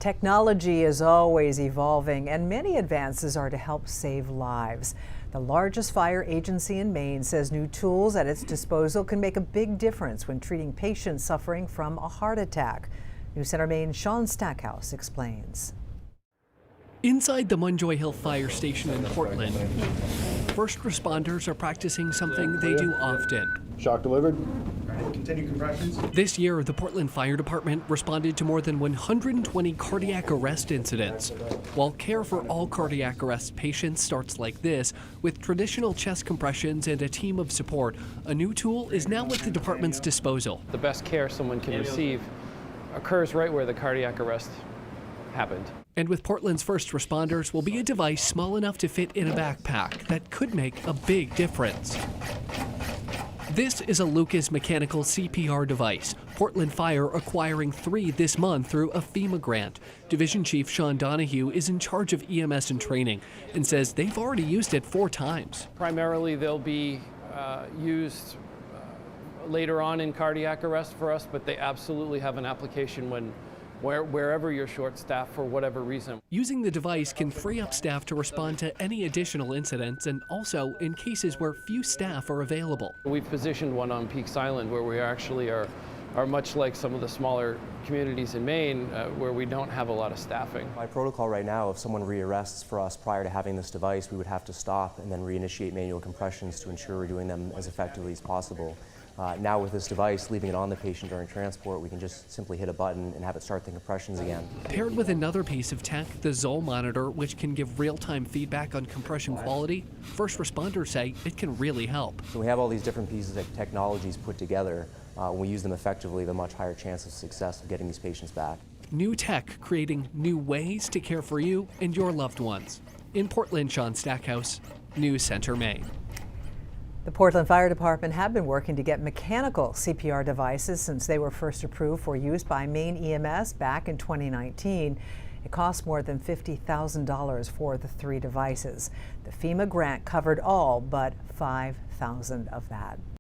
Technology is always evolving, and many advances are to help save lives. The largest fire agency in Maine says new tools at its disposal can make a big difference when treating patients suffering from a heart attack. News Center Maine's Sean Stackhouse explains. Inside the Munjoy Hill Fire Station in Portland, first responders are practicing something they do often. Shock delivered. Continue compressions. This year, the Portland Fire Department responded to more than 120 cardiac arrest incidents. While care for all cardiac arrest patients starts like this, with traditional chest compressions and a team of support, a new tool is now at the department's disposal. The best care someone can receive occurs right where the cardiac arrest happened. And with Portland's first responders will be a device small enough to fit in a backpack that could make a big difference. This is a Lucas mechanical CPR device. Portland Fire acquiring 3 this month through a FEMA grant. Division Chief Sean Donahue is in charge of EMS and training and says they've already used it 4 times. Primarily, they'll be used later on in cardiac arrest for us, but they absolutely have an application wherever you're short-staffed for whatever reason. Using the device can free up staff to respond to any additional incidents and also in cases where few staff are available. We've positioned one on Peaks Island where we actually are much like some of the smaller communities in Maine where we don't have a lot of staffing. By protocol right now, if someone rearrests for us prior to having this device, we would have to stop and then reinitiate manual compressions to ensure we're doing them as effectively as possible. Now with this device, leaving it on the patient during transport, we can just simply hit a button and have it start the compressions again. Paired with another piece of tech, the Zoll monitor, which can give real-time feedback on compression quality, first responders say it can really help. So we have all these different pieces of technologies put together. When we use them effectively, we have a much higher chance of success of getting these patients back. New tech creating new ways to care for you and your loved ones. In Portland, Sean Stackhouse, News Center, Maine. The Portland Fire Department have been working to get mechanical CPR devices since they were first approved for use by Maine EMS back in 2019. It cost more than $50,000 for the 3 devices. The FEMA grant covered all but $5,000 of that.